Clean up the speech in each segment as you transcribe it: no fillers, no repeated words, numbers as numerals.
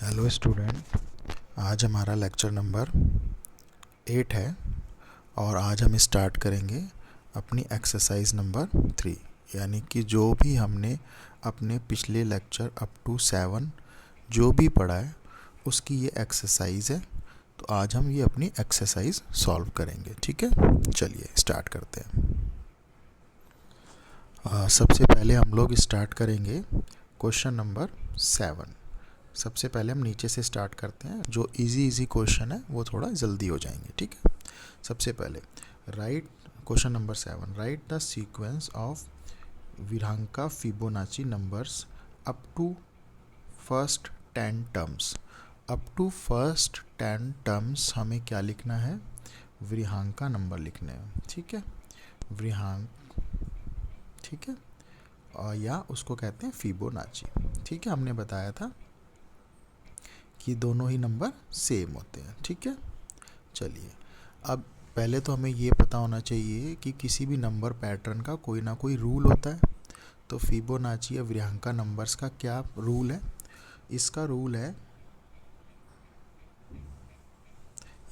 Hello student, आज हमारा lecture number 8 है और आज हम स्टार्ट करेंगे अपनी एक्सरसाइज नंबर 3। यानी कि जो भी हमने अपने पिछले लेक्चर अप टू 7 जो भी पढ़ा है उसकी ये एक्सरसाइज है। तो आज हम ये अपनी एक्सरसाइज सॉल्व करेंगे। ठीक है, चलिए स्टार्ट करते हैं। सबसे पहले हम लोग स्टार्ट करेंगे क्वेश्चन नंबर 7। सबसे पहले हम नीचे से स्टार्ट करते हैं, जो इजी क्वेश्चन है वो थोड़ा जल्दी हो जाएंगे। ठीक है, सबसे पहले write question number 7, write the sequence of Virahanka Fibonacci numbers up to first 10 terms. Up to first 10 terms हमें क्या लिखना है? विरहांका नंबर लिखने हैं। ठीक है, विरहांक, ठीक है, और या उसको कहते हैं फिबोनाची। ठीक है, हमने बताया था कि दोनों ही नंबर सेम होते हैं। ठीक है, चलिए अब पहले तो हमें ये पता होना चाहिए कि किसी भी नंबर पैटर्न का कोई ना कोई रूल होता है। तो फिबोनाची या विरहांका नंबर्स का क्या रूल है? इसका रूल है,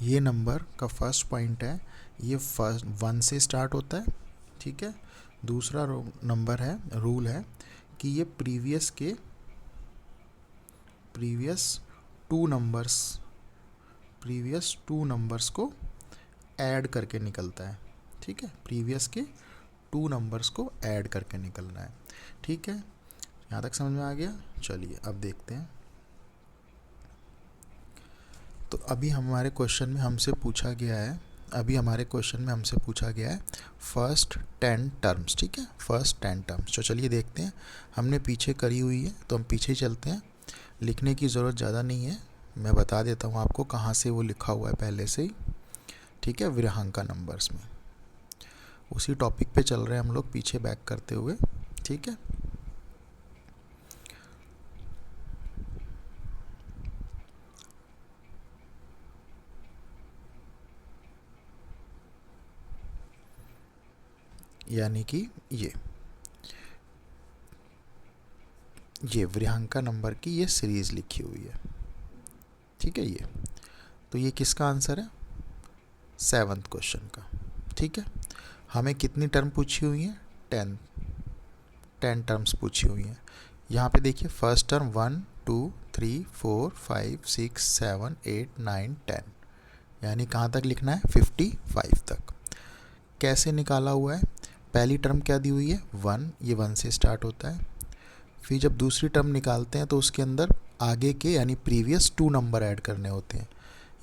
ये नंबर का फर्स्ट पॉइंट है, ये फर्स्ट 1 से स्टार्ट होता है। ठीक है, दूसरा नंबर है, रूल है कि ये प्रीवियस टू नंबर्स को ऐड करके निकलता है। ठीक है, प्रीवियस के 2 नंबर्स को ऐड करके निकलना है। ठीक है, यहाँ तक समझ में आ गया? चलिए अब देखते हैं। तो अभी हमारे क्वेश्चन में हमसे पूछा गया है फर्स्ट 10 टर्म्स। ठीक है, फर्स्ट 10 टर्म्स। तो चलिए देखते हैं, हमने पीछे करी हुई है तो हम पीछे चलते हैं। लिखने की ज़रूरत ज़्यादा नहीं है, मैं बता देता हूँ आपको कहाँ से वो लिखा हुआ है पहले से ही। ठीक है, विरहांका नंबर्स में उसी टॉपिक पे चल रहे हैं हम लोग, पीछे बैक करते हुए। ठीक है, यानी कि ये विरहांका नंबर की ये सीरीज़ लिखी हुई है। ठीक है, ये तो ये किसका आंसर है? 7th क्वेश्चन का। ठीक है, हमें कितनी टर्म पूछी हुई है? 10 टर्म्स पूछी हुई हैं। यहाँ पे देखिए, फर्स्ट टर्म 1 2 3 4 5 6 7 8 9 10, यानी कहाँ तक लिखना है? 55 तक। कैसे निकाला हुआ है? पहली टर्म क्या दी हुई है? 1, ये 1 से स्टार्ट होता है। फिर जब दूसरी टर्म निकालते हैं तो उसके अंदर आगे के यानी प्रीवियस 2 नंबर ऐड करने होते हैं।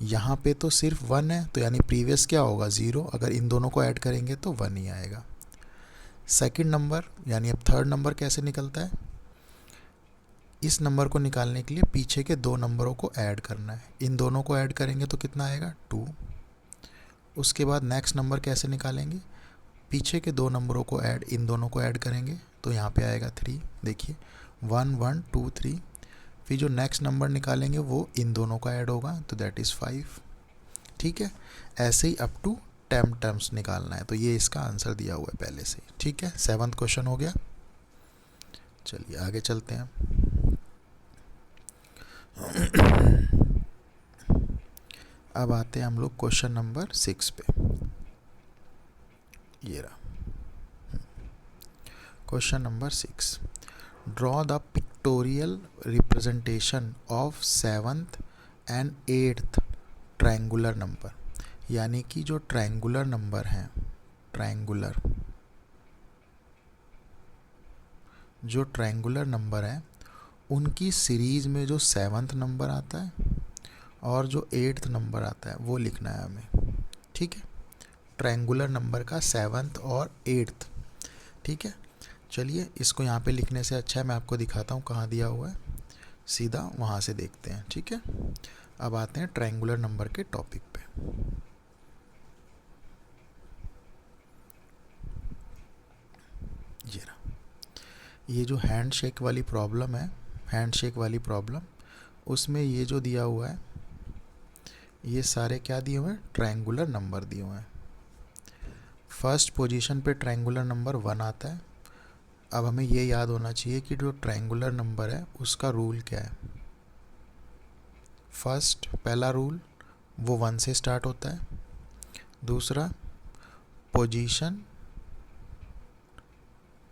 यहाँ पे तो सिर्फ 1 है, तो यानी प्रीवियस क्या होगा? 0। अगर इन दोनों को ऐड करेंगे तो 1 ही आएगा। सेकंड नंबर यानी अब थर्ड नंबर कैसे निकलता है? इस नंबर को निकालने के लिए पीछे के 2 नंबरों को ऐड करना है। इन दोनों को ऐड करेंगे तो कितना आएगा? 2। उसके बाद नेक्स्ट नंबर कैसे निकालेंगे? पीछे के 2 नंबरों को ऐड, इन दोनों को ऐड करेंगे तो यहाँ पे आएगा 3। देखिए 1 1 2 3। फिर जो नेक्स्ट नंबर निकालेंगे वो इन दोनों का ऐड होगा तो दैट इज़ 5। ठीक है, ऐसे ही अप टू 10 टर्म्स निकालना है। तो ये इसका आंसर दिया हुआ है पहले से ही। ठीक है, 7th क्वेश्चन हो गया। चलिए आगे चलते हैं। अब आते हैं हम लोग क्वेश्चन नंबर 6 पे। ये रहा question number 6। Draw the pictorial representation of 7th and 8th triangular number. यानी कि जो ट्रायंगुलर नंबर हैं, जो ट्रायंगुलर नंबर है उनकी सीरीज़ में जो 7th नंबर आता है और जो 8th नंबर आता है वो लिखना है हमें। ठीक है, ट्रायंगुलर नंबर का 7th और 8th। ठीक है, चलिए इसको यहाँ पे लिखने से अच्छा है मैं आपको दिखाता हूँ कहाँ दिया हुआ है, सीधा वहाँ से देखते हैं। ठीक है, अब आते हैं ट्रायंगुलर नंबर के टॉपिक पे। ये जो हैंडशेक वाली प्रॉब्लम उसमें ये जो दिया हुआ है ये सारे क्या दिए हुए हैं? ट्रायंगुलर नंबर दिए हुए हैं। फर्स्ट पोजीशन पे ट्रायंगुलर नंबर 1 आता है। अब हमें ये याद होना चाहिए कि जो ट्रायंगुलर नंबर है उसका रूल क्या है। फर्स्ट पहला रूल वो 1 से स्टार्ट होता है, दूसरा पोजीशन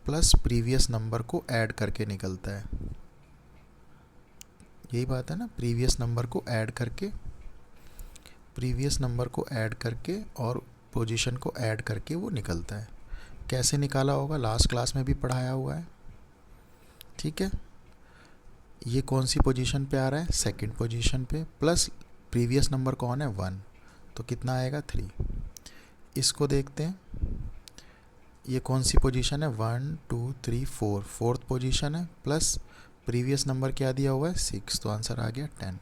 प्लस प्रीवियस नंबर को ऐड करके निकलता है, यही बात है ना, प्रीवियस नंबर को ऐड करके और पोजीशन को ऐड करके वो निकलता है। कैसे निकाला होगा लास्ट क्लास में भी पढ़ाया हुआ है, ठीक है। ये कौन सी पोजीशन पे आ रहा है, सेकंड पोजीशन पे, प्लस प्रीवियस नंबर कौन है 1, तो कितना आएगा 3। इसको देखते हैं, ये कौन सी पोजीशन है 1 2 3 4, फोर्थ पोजीशन है, प्लस प्रीवियस नंबर क्या दिया हुआ है 6, तो आंसर आ गया 10।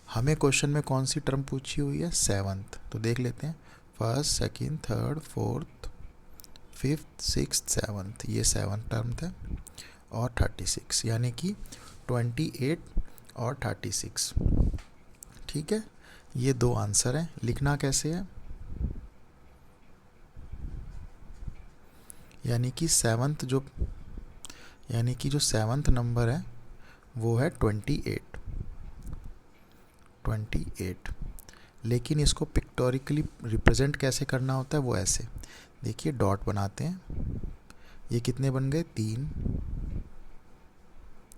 हमें क्वेश्चन में कौन सी टर्म पूछी हुई है, 7th, तो देख लेते हैं, first second third fourth fifth sixth 7th, ये 7th टर्म था, और 36, यानी कि 28 और 36, ठीक है। ये दो आंसर हैं। लिखना कैसे है, यानी कि जो 7th नंबर है वो है 28, लेकिन इसको पिक्टोरिकली रिप्रेजेंट कैसे करना होता है, वो ऐसे देखिए, डॉट बनाते हैं, ये कितने बन गए 3,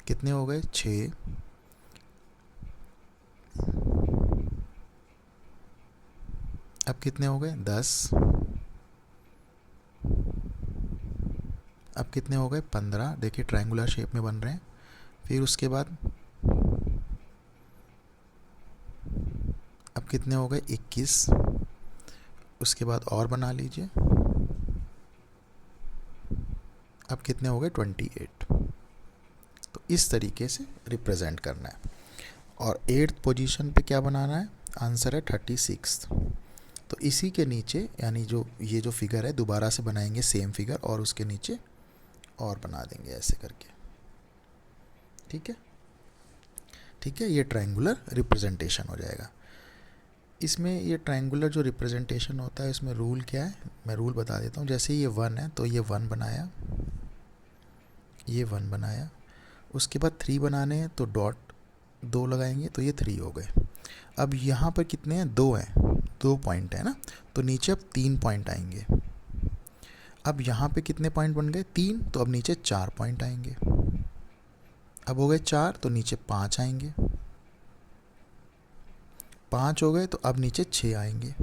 कितने हो गए 6, अब कितने हो गए 10, अब कितने हो गए 15, देखिए ट्रायंगुलर शेप में बन रहे हैं। फिर उसके बाद अब कितने हो गए 21, उसके बाद और बना लीजिए, अब कितने हो गए 28। तो इस तरीके से रिप्रेजेंट करना है। और 8th पोजीशन पे क्या बनाना है, आंसर है 36। तो इसी के नीचे, यानी जो ये जो फिगर है दोबारा से बनाएंगे सेम फिगर, और उसके नीचे और बना देंगे ऐसे करके, ठीक है, ठीक है। ये ट्रायंगुलर रिप्रेजेंटेशन हो जाएगा। इसमें ये ट्रायंगुलर जो रिप्रेजेंटेशन होता है, इसमें रूल क्या है, मैं रूल बता देता हूँ। जैसे ये 1 है तो ये 1 बनाया, ये 1 बनाया, उसके बाद 3 बनाने हैं तो डॉट 2 लगाएंगे, तो ये 3 हो गए। अब यहाँ पर कितने हैं, 2 हैं, 2 पॉइंट है ना, तो नीचे अब 3 पॉइंट आएंगे। अब यहाँ पे कितने पॉइंट बन गए 3, तो अब नीचे 4 पॉइंट आएंगे। अब हो गए 4, तो नीचे 5 आएंगे, 5 हो गए तो अब नीचे 6 आएंगे,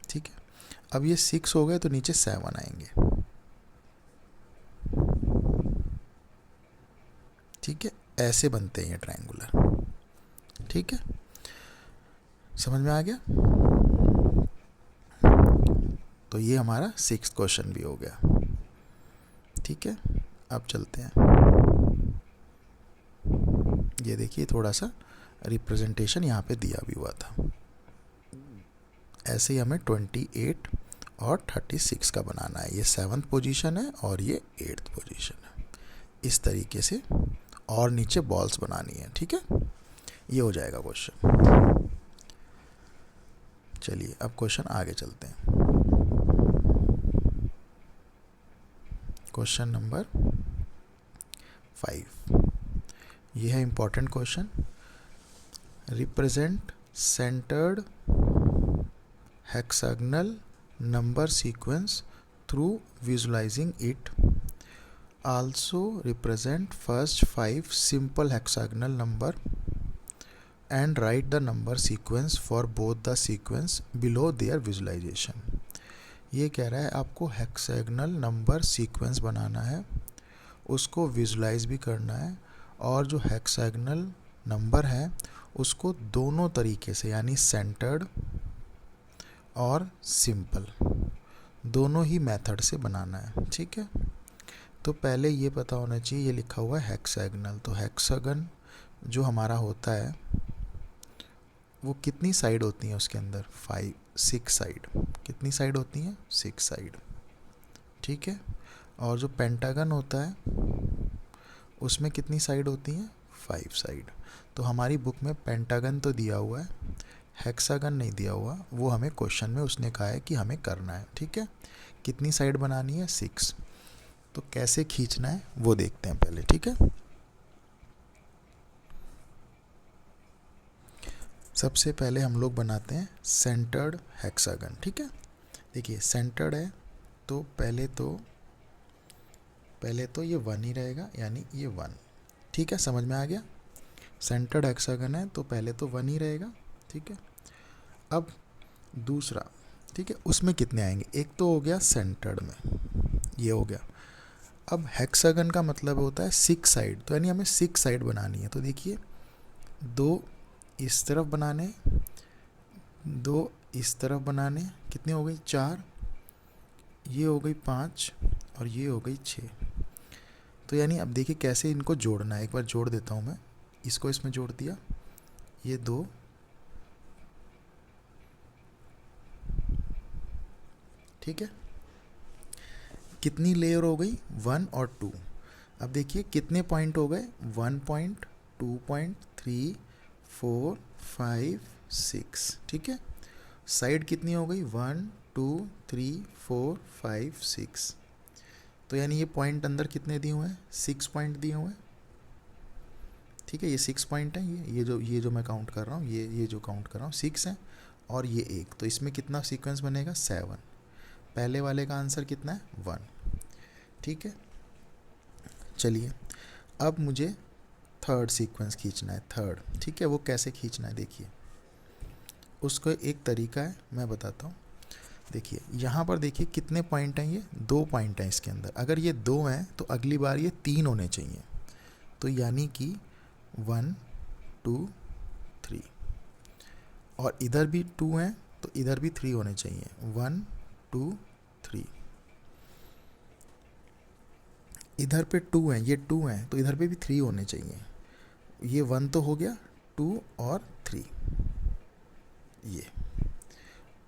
ठीक है। अब ये 6 हो गए तो नीचे 7 आएंगे, ठीक है। ऐसे बनते हैं ये ट्रायंगुलर, ठीक है, समझ में आ गया। तो ये हमारा 6th क्वेश्चन भी हो गया, ठीक है। अब चलते हैं, ये देखिए थोड़ा सा रिप्रेजेंटेशन यहाँ पे दिया भी हुआ था। ऐसे ही हमें 28 और 36 का बनाना है। ये 7th पोजीशन है और ये 8th पोजीशन है, इस तरीके से, और नीचे बॉल्स बनानी है, ठीक है। ये हो जाएगा क्वेश्चन। चलिए अब क्वेश्चन आगे चलते हैं। क्वेश्चन नंबर 5, ये है important question. Represent centred hexagonal number sequence through visualizing it. Also represent first 5 simple hexagonal number and write the number sequence for both the sequence below their visualization. ये कह रहा है आपको हेक्सागोनल नंबर सीक्वेंस बनाना है, उसको visualise भी करना है, और जो हेक्सागोनल नंबर है उसको दोनों तरीके से, यानी सेंटर्ड और सिंपल, दोनों ही मेथड से बनाना है, ठीक है। तो पहले ये पता होना चाहिए, ये लिखा हुआ है हेक्सागोनल, तो हेक्सागन जो हमारा होता है वो कितनी साइड होती हैं उसके अंदर, 6 साइड, कितनी साइड होती हैं 6 साइड, ठीक है। और जो पेंटागन होता है उसमें कितनी साइड होती हैं 5 साइड। तो हमारी बुक में पेंटागन तो दिया हुआ है, हेक्सागन नहीं दिया हुआ, वो हमें क्वेश्चन में उसने कहा है कि हमें करना है, ठीक है। कितनी साइड बनानी है 6। तो कैसे खींचना है वो देखते हैं पहले, ठीक है। सबसे पहले हम लोग बनाते हैं सेंटर्ड हेक्सागन, ठीक है। देखिए सेंटर्ड है तो पहले तो ये 1 ही रहेगा, यानी ये 1, ठीक है, समझ में आ गया। सेंटर्ड हेक्सागन है तो पहले तो 1 ही रहेगा, ठीक है। अब दूसरा, ठीक है, उसमें कितने आएंगे, एक तो हो गया सेंटर्ड में, ये हो गया। अब हेक्सागन का मतलब होता है 6 साइड, तो यानी हमें 6 साइड बनानी है। तो देखिए 2 इस तरफ बनाने, 2 इस तरफ बनाने, कितने हो गई 4, ये हो गई 5 और ये हो गई 6। तो यानी अब देखिए कैसे इनको जोड़ना है, एक बार जोड़ देता हूँ मैं, इसको इसमें जोड़ दिया, ये 2, ठीक है। कितनी लेयर हो गई, 1 और 2। अब देखिए कितने पॉइंट हो गए, 1 पॉइंट, 2 पॉइंट, 3, 4, 5, 6, ठीक है। साइड कितनी हो गई, 1, 2, 3, 4, 5, 6। तो यानी ये पॉइंट अंदर कितने दिए हुए हैं, 6 पॉइंट दिए हुए हैं, ठीक है। ये 6 पॉइंट हैं, ये जो मैं काउंट कर रहा हूँ, ये जो काउंट कर रहा हूँ 6 है, और ये 1, तो इसमें कितना सीक्वेंस बनेगा, 7। पहले वाले का आंसर कितना है, 1, ठीक है। चलिए अब मुझे थर्ड सीक्वेंस खींचना है, थर्ड, ठीक है। वो कैसे खींचना है देखिए, उसको एक तरीका है, मैं बताता हूँ। देखिए यहाँ पर देखिए कितने पॉइंट हैं, ये 2 पॉइंट हैं इसके अंदर। अगर ये 2 हैं तो अगली बार ये 3 होने चाहिए, तो यानी कि 1, 2, 3, और इधर भी 2 हैं तो इधर भी 3 होने चाहिए, 1, 2, 3। इधर पे 2 हैं, ये 2 हैं तो इधर पे भी 3 होने चाहिए। ये 1 तो हो गया, 2 और 3, ये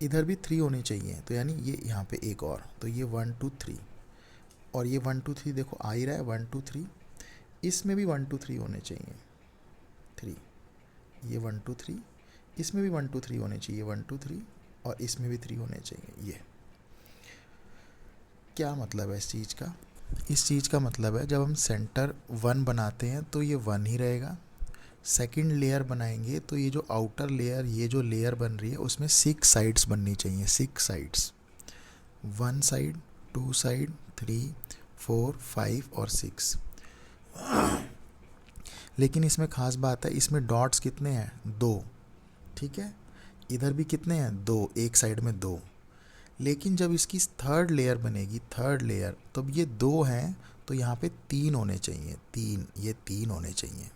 इधर भी 3 होने चाहिए, तो यानी ये यहाँ पे एक और, तो ये 1, 2, 3, और ये 1, 2, 3 देखो आ ही रहा है, 1, 2, 3, इसमें भी 1, 2, 3 होने चाहिए, 3, ये 1, 2, 3, इसमें भी 1, 2, 3 होने चाहिए, 1, 2, 3, और इसमें भी 3 होने चाहिए। ये क्या मतलब है इस चीज़ का, इस चीज़ का मतलब है जब हम सेंटर 1 बनाते हैं तो ये 1 ही रहेगा। सेकंड लेयर बनाएंगे तो ये जो आउटर लेयर, ये जो लेयर बन रही है उसमें 6 साइड्स बननी चाहिए, 6 साइड्स, 1 साइड, 2 साइड, 3, 4, 5 और 6। लेकिन इसमें ख़ास बात है, इसमें डॉट्स कितने हैं, 2, ठीक है। इधर भी कितने हैं, 2, एक साइड में 2। लेकिन जब इसकी थर्ड लेयर बनेगी, थर्ड लेयर, तब ये 2 हैं तो यहाँ पे 3 होने चाहिए, 3, ये 3 होने चाहिए।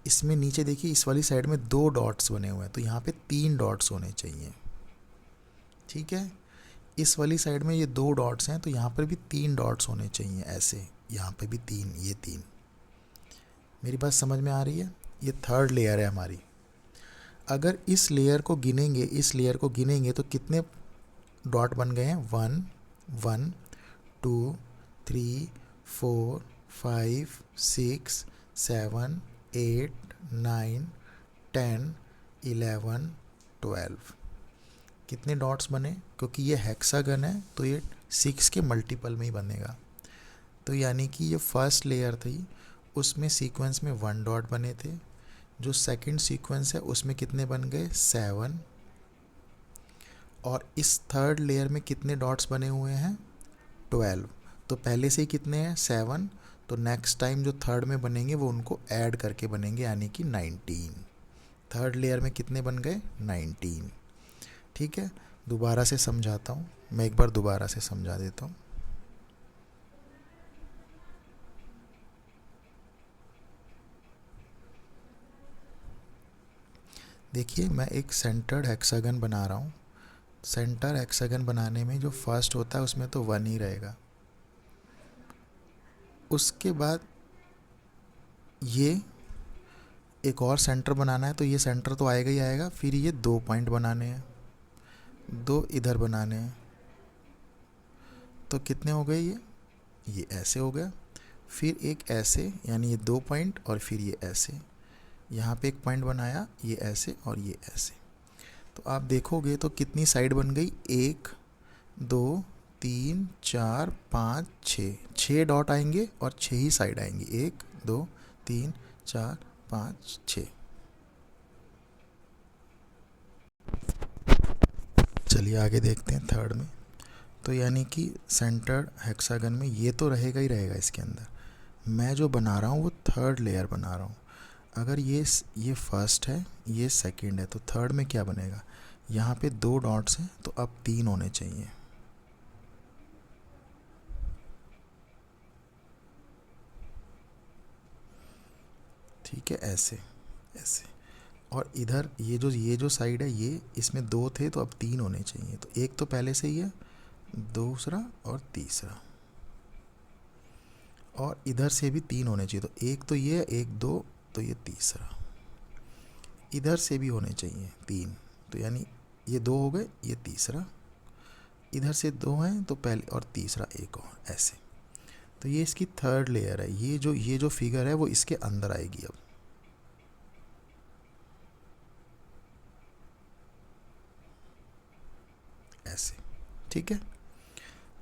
इसमें नीचे देखिए इस वाली साइड में 2 डॉट्स बने हुए हैं तो यहाँ पे 3 डॉट्स होने चाहिए, ठीक है। इस वाली साइड में ये 2 डॉट्स हैं तो यहाँ पर भी 3 डॉट्स होने चाहिए, ऐसे यहाँ पे भी 3, ये 3। मेरी बात समझ में आ रही है, ये थर्ड लेयर है हमारी। अगर इस लेयर को गिनेंगे, इस लेयर को गिनेंगे तो कितने डॉट बन गए हैं, 1, 1, 2, 3, 4, 5, 6, 7, 8, 9, 10, 11, 12। कितने डॉट्स बने, क्योंकि ये हेक्सागन है तो ये 6 के मल्टीपल में ही बनेगा। तो यानी कि ये फर्स्ट लेयर थी, उसमें सीक्वेंस में 1 डॉट बने थे। जो सेकंड सीक्वेंस है उसमें कितने बन गए, 7। और इस थर्ड लेयर में कितने डॉट्स बने हुए हैं, 12। तो पहले से ही कितने हैं, 7। तो नेक्स्ट टाइम जो थर्ड में बनेंगे वो उनको ऐड करके बनेंगे, यानी कि 19। थर्ड लेयर में कितने बन गए, 19, ठीक है। दोबारा से समझाता हूँ, मैं एक बार दोबारा से समझा देता हूँ। देखिए मैं एक सेंटर्ड हेक्सागन बना रहा हूँ। सेंटर हेक्सागन बनाने में जो फर्स्ट होता है उसमें तो 1 ही रहेगा। उसके बाद ये एक और सेंटर बनाना है तो ये सेंटर तो आएगा ही आएगा। फिर ये 2 पॉइंट बनाने हैं, 2 इधर बनाने हैं, तो कितने हो गए, ये ऐसे हो गया। फिर एक ऐसे, यानी ये 2 पॉइंट, और फिर ये ऐसे, यहाँ पे एक पॉइंट बनाया, ये ऐसे और ये ऐसे। तो आप देखोगे तो कितनी साइड बन गई, 1, 2, 3 4 5 6, 6 डॉट आएंगे और 6 ही साइड आएंगी, 1 2 3 4 5 6। चलिए आगे देखते हैं थर्ड में। तो यानी कि सेंटर्ड हेक्सागन में ये तो रहेगा ही रहेगा इसके अंदर। मैं जो बना रहा हूँ वो थर्ड लेयर बना रहा हूँ। अगर ये फर्स्ट है, ये सेकंड है, तो थर्ड में क्या बनेगा, यहाँ पे 2 डॉट्स हैं तो अब 3 होने चाहिए। ठीक है, ऐसे ऐसे। और इधर ये जो साइड है, ये इसमें 2 थे तो अब 3 होने चाहिए। तो एक तो पहले से ही है, दूसरा और तीसरा, और इधर से भी 3 होने चाहिए। तो एक तो ये, एक 2, तो ये तीसरा। इधर से भी होने चाहिए 3, तो यानी ये 2 हो गए, ये तीसरा। इधर से 2 हैं तो पहले और तीसरा एक और, ऐसे। तो ये इसकी थर्ड लेयर है। ये जो फिगर है वो इसके अंदर आएगी अब, ऐसे। ठीक है,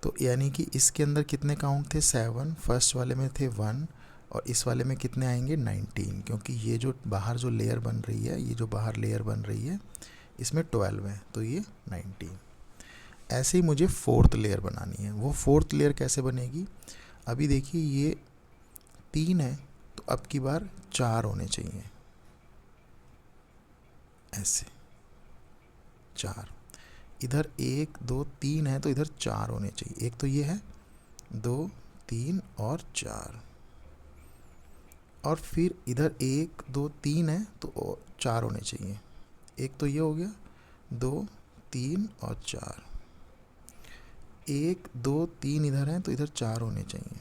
तो यानी कि इसके अंदर कितने काउंट थे, 7, फर्स्ट वाले में थे 1, और इस वाले में कितने आएंगे, 19, क्योंकि ये जो बाहर जो लेयर बन रही है, ये जो बाहर लेयर बन रही है इसमें 12 है, तो ये 19। ऐसे ही मुझे फोर्थ लेयर बनानी है। वो फोर्थ लेयर कैसे बनेगी, अभी देखिए ये 3 है तो अब की बार 4 होने चाहिए, ऐसे 4। इधर 1 2 3 है तो इधर 4 होने चाहिए। एक तो ये है, 2 3 और 4। और फिर इधर 1 2 3 है तो 4 होने चाहिए। एक तो ये हो गया, 2 3 और 4। 1 2 3 इधर है तो इधर 4 होने चाहिए,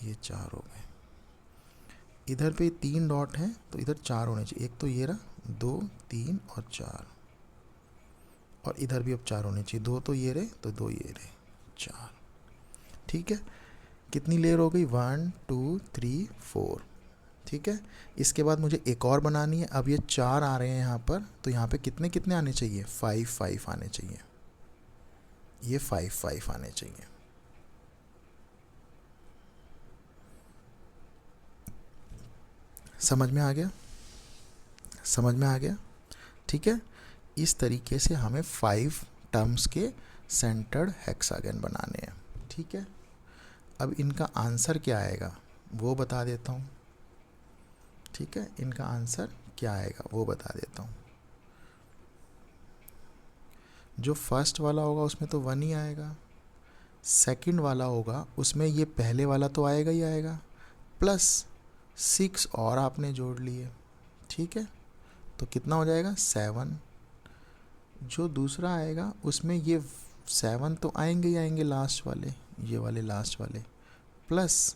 ये 4 हो गए। इधर पे 3 डॉट हैं तो इधर 4 होने चाहिए। एक तो ये रहा, 2 3 और 4, और इधर भी अब 4 होने चाहिए। 2 तो ये रहे, तो 2 ये रहे, 4। ठीक है, कितनी लेयर हो गई, 1 2 3 4। ठीक है, इसके बाद मुझे एक और बनानी है। अब ये 4 आ रहे हैं यहाँ पर, तो यहाँ पे कितने कितने आने चाहिए, 5 5 आने चाहिए। ये 5 5 आने चाहिए। समझ में आ गया, समझ में आ गया। ठीक है, इस तरीके से हमें 5 टर्म्स के सेंटर्ड हेक्सागन बनाने हैं। ठीक है, अब इनका आंसर क्या आएगा वो बता देता हूँ। ठीक है, इनका आंसर क्या आएगा वो बता देता हूँ। जो फर्स्ट वाला होगा उसमें तो 1 ही आएगा, सेकंड वाला होगा उसमें ये पहले वाला तो आएगा ही आएगा, प्लस 6 और आपने जोड़ लिए। ठीक है, तो कितना हो जाएगा, 7। जो दूसरा आएगा उसमें ये 7 तो आएंगे ही आएंगे, लास्ट वाले, ये वाले लास्ट वाले, प्लस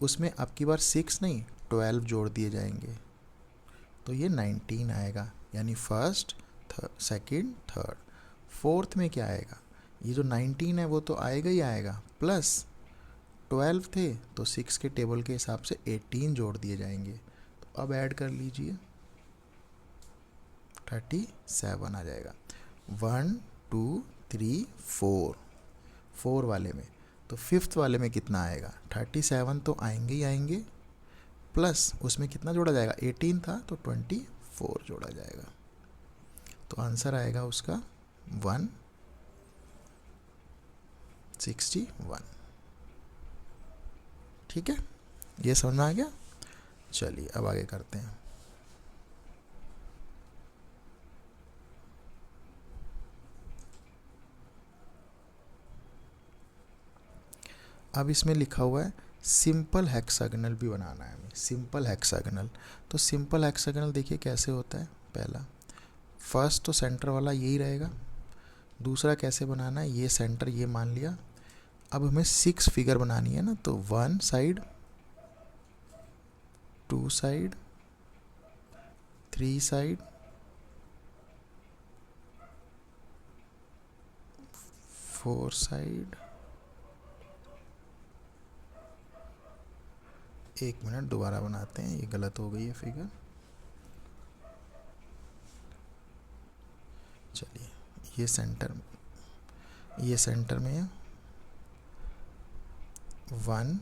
उसमें अब की बार 6 नहीं 12 जोड़ दिए जाएंगे, तो ये 19 आएगा। यानी फर्स्ट सेकंड थर्ड। फोर्थ में क्या आएगा, ये जो 19 है वो तो आएगा ही आएगा, प्लस 12 थे तो 6 के टेबल के हिसाब से 18 जोड़ दिए जाएंगे। तो अब ऐड कर लीजिए, 37 आ जाएगा। 1 2 3 4, 4 वाले में। तो फिफ्थ वाले में कितना आएगा, 37 तो आएंगे ही आएंगे, प्लस उसमें कितना जोड़ा जाएगा, 18 था तो 24 जोड़ा जाएगा। तो आंसर आएगा उसका 161। ठीक है, ये समझ में आ गया। चलिए अब आगे करते हैं। अब इसमें लिखा हुआ है सिंपल हेक्सागनल भी बनाना है हमें, सिंपल हेक्सागनल। तो सिंपल हेक्सागनल देखिए कैसे होता है। पहला, फर्स्ट तो सेंटर वाला यही रहेगा। दूसरा कैसे बनाना है, ये सेंटर ये मान लिया। अब हमें 6 फिगर बनानी है ना, तो 1 साइड, 2 साइड, 3 साइड, 4 साइड। एक मिनट दोबारा बनाते हैं, ये गलत हो गई है फिगर। चलिए, ये सेंटर ये सेंटर में है, 1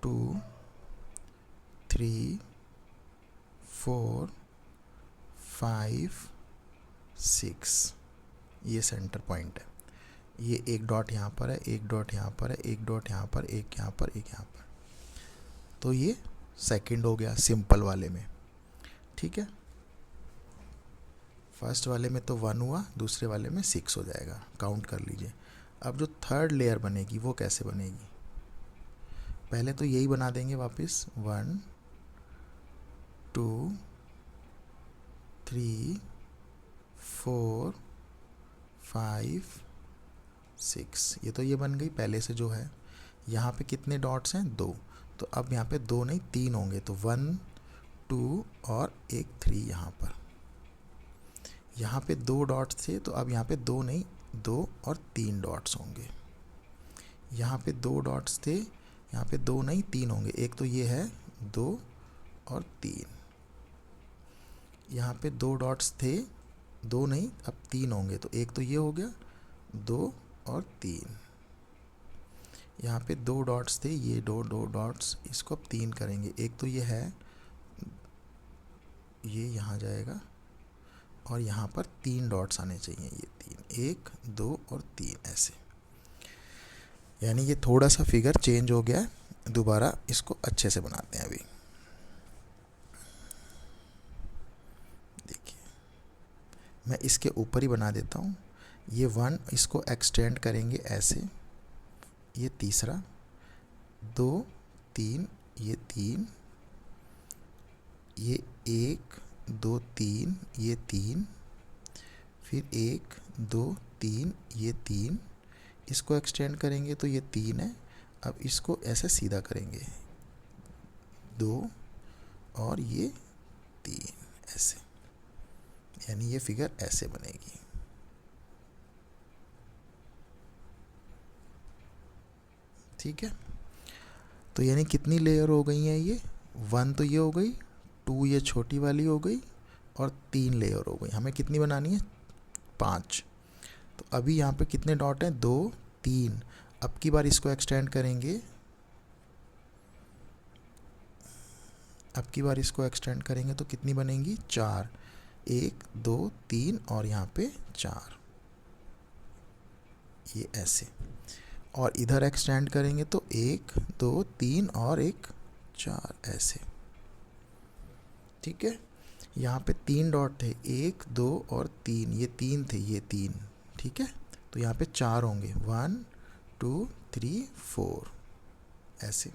2 3 4 5 6, ये सेंटर पॉइंट है। ये एक डॉट यहाँ पर है, एक डॉट यहाँ पर है, एक डॉट यहाँ पर, एक यहाँ पर, एक यहाँ पर। तो ये सेकंड हो गया सिंपल वाले में, ठीक है। फर्स्ट वाले में तो 1 हुआ, दूसरे वाले में 6 हो जाएगा, काउंट कर लीजिए। अब जो थर्ड लेयर बनेगी वो कैसे बनेगी, पहले तो यही बना देंगे वापस, 1 2 3 4 5 6, ये तो ये बन गई पहले से जो है। यहाँ पे कितने डॉट्स हैं, 2, तो अब यहाँ पे 2 नहीं 3 होंगे, तो 1 2 और एक 3 यहाँ पर। यहाँ पे 2 डॉट्स थे, तो अब यहाँ पे 2 नहीं 2 और 3 डॉट्स होंगे। यहाँ पे 2 डॉट्स थे, यहाँ पे 2 नहीं 3 होंगे, एक तो ये है 2 और 3। यहाँ पे 2 डॉट्स थे, 2 नहीं अब 3 होंगे, तो एक तो ये हो गया 2 और 3। यहाँ पे 2 डॉट्स थे, ये 2 डॉट्स, इसको अब 3 करेंगे, एक तो ये है, ये यहाँ जाएगा और यहाँ पर 3 डॉट्स आने चाहिए, ये 3, 1 2 और 3 ऐसे। यानी ये थोड़ा सा फिगर चेंज हो गया है। दोबारा इसको अच्छे से बनाते हैं। अभी देखिए मैं इसके ऊपर ही बना देता हूँ। ये 1, इसको एक्सटेंड करेंगे ऐसे, ये तीसरा, 2 3, ये 3, ये 1 2 3, ये 3, फिर 1 2 3, ये 3, इसको एक्सटेंड करेंगे तो ये 3 है। अब इसको ऐसे सीधा करेंगे, 2 और ये 3 ऐसे, यानी ये फिगर ऐसे बनेगी। ठीक है, तो यानी कितनी लेयर हो गई हैं ये, 1 तो ये हो गई, 2 ये छोटी वाली हो गई और 3 लेयर हो गई। हमें कितनी बनानी है, 5। तो अभी यहाँ पे कितने डॉट हैं, 2 3। अब की बार इसको एक्सटेंड करेंगे, अब की बार इसको एक्सटेंड करेंगे तो कितनी बनेंगी, 4, 1 2 3 और यहाँ पे 4, ये ऐसे। और इधर एक्सटेंड करेंगे तो 1 2 3 और 1 4 ऐसे। ठीक है, यहाँ पे 3 डॉट थे, 1 2 और 3, ये 3 थे, ये 3। ठीक है, तो यहाँ पे 4 होंगे, 1 2 3 4 ऐसे।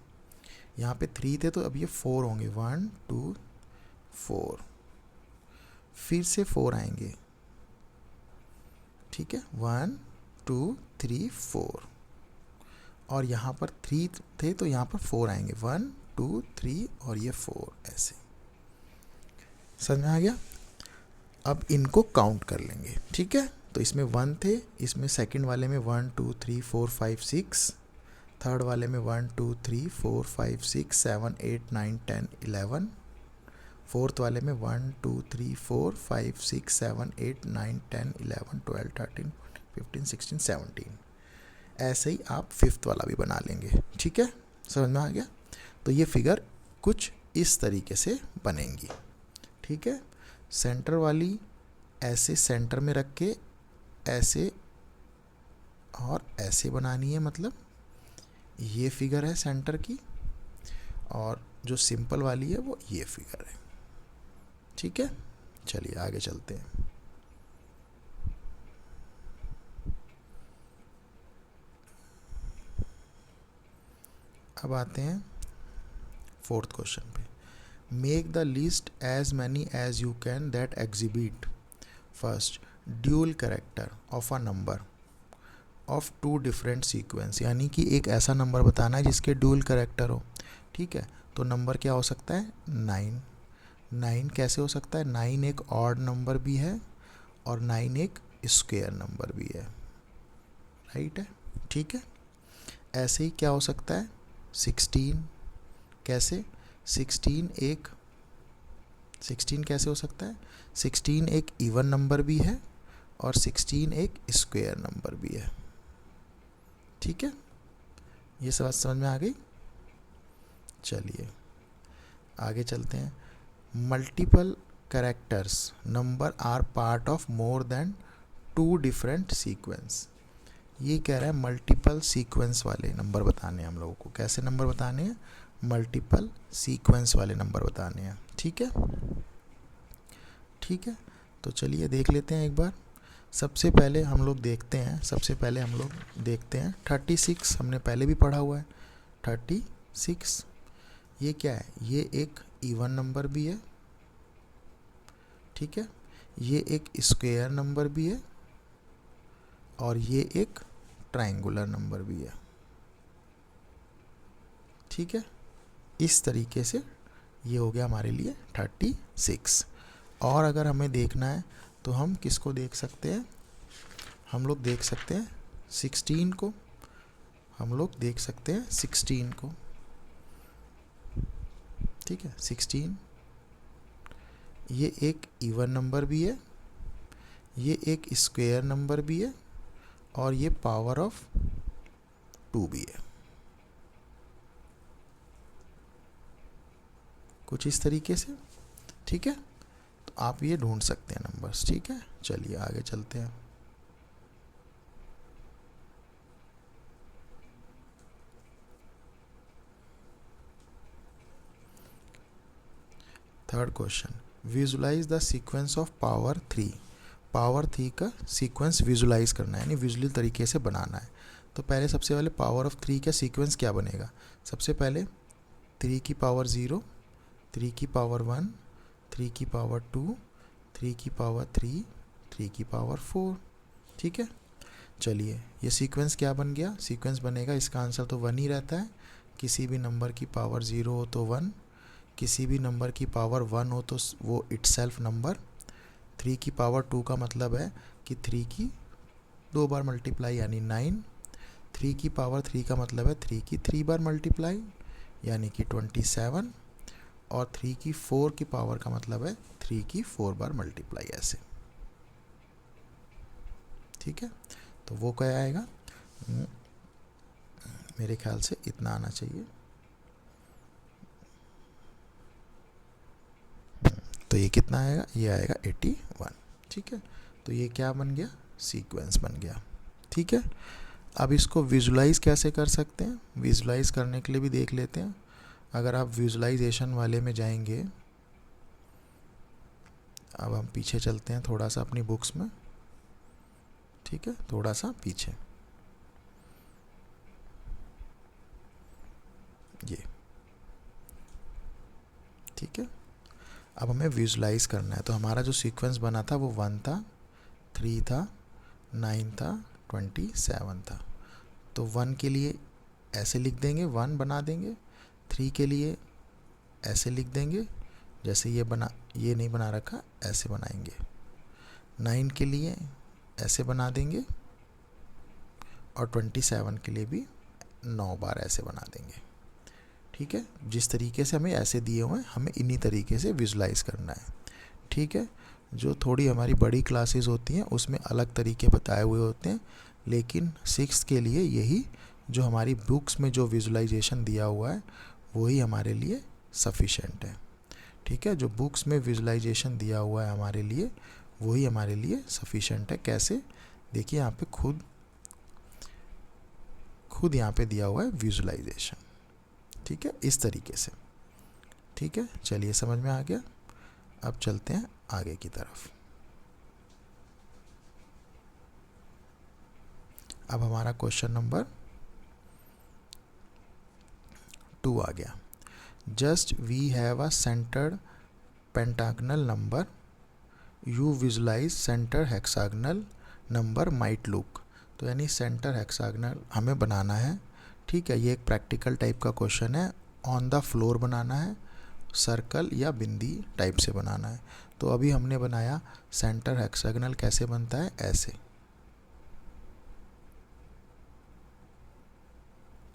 यहाँ पे 3 थे तो अब ये 4 होंगे, 1 2 4, फिर से 4 आएंगे। ठीक है, 1 2 3 4, और यहाँ पर 3 थे तो यहाँ पर 4 आएंगे, 1 2 3 और ये 4 ऐसे। समझ में आ गया। अब इनको काउंट कर लेंगे। ठीक है, तो इसमें 1 थे, इसमें सेकंड वाले में 1 2 3 4 5 6, थर्ड वाले में 1 2 3 4 5 6 7 8 9 10 11, फोर्थ वाले में 1 2 3 4 5 6 7 8 9 10 11 12 13 15 16 17। ऐसे ही आप फिफ्थ वाला भी बना लेंगे। ठीक है, समझ में आ गया। तो ये फिगर कुछ इस तरीके से बनेंगी। ठीक है, सेंटर वाली ऐसे सेंटर में रख के ऐसे और ऐसे बनानी है, मतलब ये फिगर है सेंटर की, और जो सिंपल वाली है वो ये फिगर है। ठीक है, चलिए आगे चलते हैं। अब आते हैं फोर्थ क्वेश्चन पे। Make the list as many as you can that exhibit first dual character of a number of 2 different sequence. यानी कि एक ऐसा नंबर बताना है जिसके ड्यूल कैरेक्टर हो। ठीक है, तो नंबर क्या हो सकता है, 9। 9 कैसे हो सकता है, 9 एक ऑड नंबर भी है और 9 एक स्क्वायर नंबर भी है। राइट है, ठीक है। ऐसे ही क्या हो सकता है, 16। कैसे, 16 कैसे हो सकता है, 16 एक इवन नंबर भी है और 16 एक स्क्वायर नंबर भी है। ठीक है, ये समझ में आ गई। चलिए आगे चलते हैं। Multiple characters number are part of more than 2 different sequence. ये कह रहा है मल्टीपल सीक्वेंस वाले नंबर बताने हैं हम लोगों को। कैसे नंबर बताने हैं? मल्टीपल सीक्वेंस वाले नंबर बताने हैं। ठीक है, ठीक है। तो चलिए देख लेते हैं एक बार। सबसे पहले हम लोग देखते हैं 36। हमने पहले भी पढ़ा हुआ है 36। ये क्या है? ये एक इवन नंबर भी है, ठीक है, ये एक स्क्वायर नंबर भी है और ये एक ट्रायंगुलर नंबर भी है। ठीक है, इस तरीके से ये हो गया हमारे लिए 36। और अगर हमें देखना है तो हम किसको देख सकते हैं? हम लोग देख सकते हैं 16 को। हम लोग देख सकते हैं 16 को। ठीक है, 16 ये एक इवन नंबर भी है, ये एक स्क्वायर नंबर भी है और ये पावर ऑफ 2 भी है। कुछ इस तरीके से। ठीक है, तो आप ये ढूंढ सकते हैं नंबर्स। ठीक है, चलिए आगे चलते हैं। Third question, visualize the sequence of power 3। Power 3 का सीक्वेंस विजुलाइज करना है, यानी विजुअली तरीके से बनाना है। तो पहले सबसे पहले पावर ऑफ 3 का सीक्वेंस क्या बनेगा? सबसे पहले 3 की पावर 0, 3 की पावर 1, 3 की पावर 2, 3 की पावर 3, 3 की पावर 4। ठीक है, चलिए ये सीक्वेंस क्या बन गया? सीक्वेंस बनेगा, इसका आंसर तो 1 ही रहता है। किसी भी नंबर की पावर 0 हो तो 1, किसी भी नंबर की पावर 1 हो तो वो इटसेल्फ नंबर। 3 की पावर 2 का मतलब है कि 3 की 2 बार मल्टीप्लाई यानी 9। 3 की पावर 3 का मतलब है 3 की 3 बार मल्टीप्लाई यानी कि 27। और 3 की 4 की पावर का मतलब है 3 की 4 बार मल्टीप्लाई, ऐसे। ठीक है, तो वो क्या आएगा? मेरे ख्याल से इतना आना चाहिए। तो ये कितना आएगा? ये आएगा 81। ठीक है, तो ये क्या बन गया? सीक्वेंस बन गया। ठीक है, अब इसको विजुलाइज कैसे कर सकते हैं? विजुलाइज करने के लिए भी देख लेते हैं। अगर आप विजुलाइजेशन वाले में जाएंगे, अब हम पीछे चलते हैं थोड़ा सा अपनी बुक्स में। ठीक है, थोड़ा सा पीछे, ये। ठीक है, अब हमें विजुलाइज करना है। तो हमारा जो सीक्वेंस बना था वो 1 था, 3 था, 9 था, 27 था। तो 1 के लिए ऐसे लिख देंगे, 1 बना देंगे। 3 के लिए ऐसे लिख देंगे, जैसे ये नहीं बना रखा, ऐसे बनाएंगे। 9 के लिए ऐसे बना देंगे और 27 के लिए भी 9 बार ऐसे बना देंगे। ठीक है, जिस तरीके से हमें ऐसे दिए हुए हैं, हमें इन्हीं तरीके से विजुलाइज करना है। ठीक है, जो थोड़ी हमारी बड़ी क्लासेस होती हैं उसमें अलग तरीके बताए हुए होते हैं, लेकिन 6th के लिए यही जो हमारी बुक्स में जो विजुलाइजेशन दिया हुआ है वही हमारे लिए सफिशेंट है। ठीक है, जो बुक्स में विजुलाइजेशन दिया हुआ है हमारे लिए वही हमारे लिए सफिशेंट है। कैसे? देखिए यहाँ पे खुद यहाँ पे दिया हुआ है विजुलाइजेशन। ठीक है, इस तरीके से। ठीक है, चलिए समझ में आ गया। अब चलते हैं आगे की तरफ। अब हमारा क्वेश्चन नंबर 2 आ गया। Just we have a centered pentagonal number, you visualize center hexagonal number might look. तो यानी सेंटर हेक्सागनल हमें बनाना है। ठीक है, ये एक प्रैक्टिकल टाइप का क्वेश्चन है। ऑन द फ्लोर बनाना है, सर्कल या बिंदी टाइप से बनाना है। तो अभी हमने बनाया सेंटर हेक्सागनल। कैसे बनता है? ऐसे।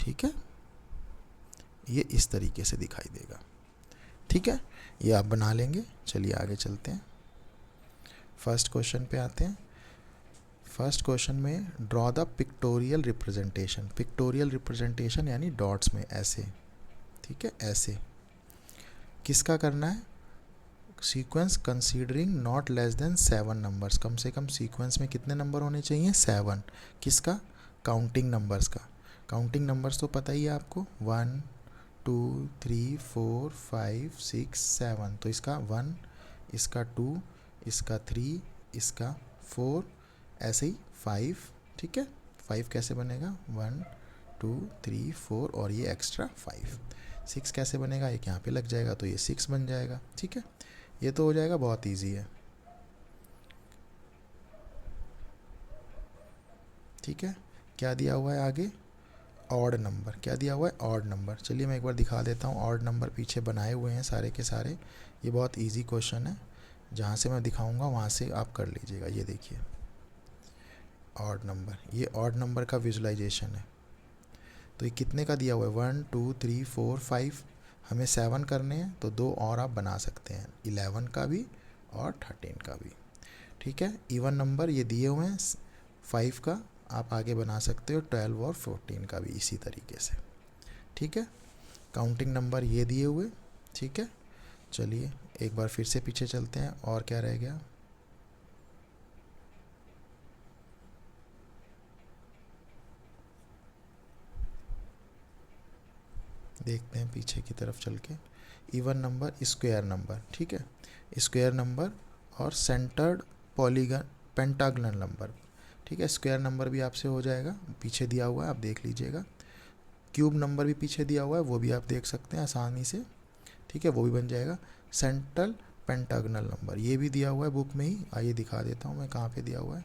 ठीक है, ये इस तरीके से दिखाई देगा। ठीक है, ये आप बना लेंगे। चलिए आगे चलते हैं, फर्स्ट क्वेश्चन पे आते हैं। फर्स्ट क्वेश्चन में draw the pictorial representation, pictorial representation यानी डॉट्स में ऐसे, ठीक है, ऐसे किसका करना है, sequence considering not less than 7 numbers, कम से कम सीक्वेंस में कितने नंबर होने चाहिए, 7, किसका, काउंटिंग नंबर्स का। काउंटिंग नंबर्स तो पता ही है आपको, 1 2 3 4 5 6 7, तो इसका 1, इसका 2, इसका 3, इसका 4, ऐसे ही 5, ठीक है। 5 कैसे बनेगा, 1 2 3 4 और ये एक्स्ट्रा 5। 6 कैसे बनेगा, एक यहाँ पे लग जाएगा तो ये 6 बन जाएगा, ठीक है। ये तो हो जाएगा, बहुत इजी है, ठीक है। क्या दिया हुआ है आगे, ऑड नंबर, क्या दिया हुआ है, ऑड नंबर। चलिए मैं एक बार दिखा देता हूँ, ऑड नंबर पीछे बनाए हुए हैं सारे के सारे। ये बहुत इजी क्वेश्चन है, जहाँ से मैं दिखाऊंगा वहाँ से आप कर लीजिएगा। ये देखिए ऑड नंबर, ये ऑड नंबर का विजुलाइजेशन है। तो ये कितने का दिया हुआ है, 1 2 3 4 5, हमें 7 करने हैं तो 2 और आप बना सकते हैं, 11 का भी और 13 का भी, ठीक है। इवन नंबर ये दिए हुए हैं, 5 का आप आगे बना सकते हो, 12 और 14 का भी इसी तरीके से, ठीक है। काउंटिंग नंबर ये दिए हुए, ठीक है। चलिए एक बार फिर से पीछे चलते हैं, और क्या रह गया, देखते हैं पीछे की तरफ चल के। इवन नंबर, स्क्वायर नंबर, ठीक है, स्क्वायर नंबर और सेंटर्ड पॉलीगन पेंटागनल नंबर, ठीक है। स्क्वायर नंबर भी आपसे हो जाएगा, पीछे दिया हुआ है आप देख लीजिएगा। क्यूब नंबर भी पीछे दिया हुआ है, वो भी आप देख सकते हैं आसानी से, ठीक है, वो भी बन जाएगा। सेंट्रल पेंटागनल नंबर ये भी दिया हुआ है बुक में ही, आइए दिखा देता हूँ मैं कहाँ पे दिया हुआ है।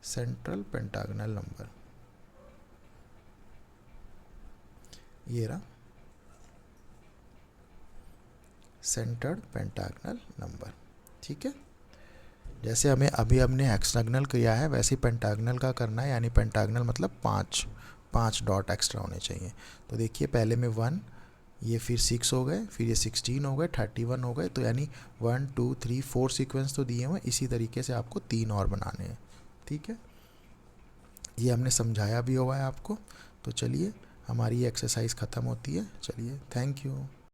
सेंट्रल पेंटागनल नंबर ये रहा, सेंटर्ड पेंटागनल नंबर, ठीक है। जैसे हमें अभी हमने हेक्सागोनल किया है, वैसे पेंटागनल का करना है, यानी पेंटागनल मतलब 5 डॉट एक्स्ट्रा होने चाहिए। तो देखिए पहले में 1, ये फिर 6 हो गए, फिर ये 16 हो गए, 31 हो गए, तो यानी 1 2 3 4 सीक्वेंस तो दिए हुए, इसी तरीके से आपको 3 और बनाने हैं, ठीक है। ये हमने समझाया भी हुआ है आपको। तो चलिए हमारी ये एक्सरसाइज ख़त्म होती है, चलिए थैंक यू।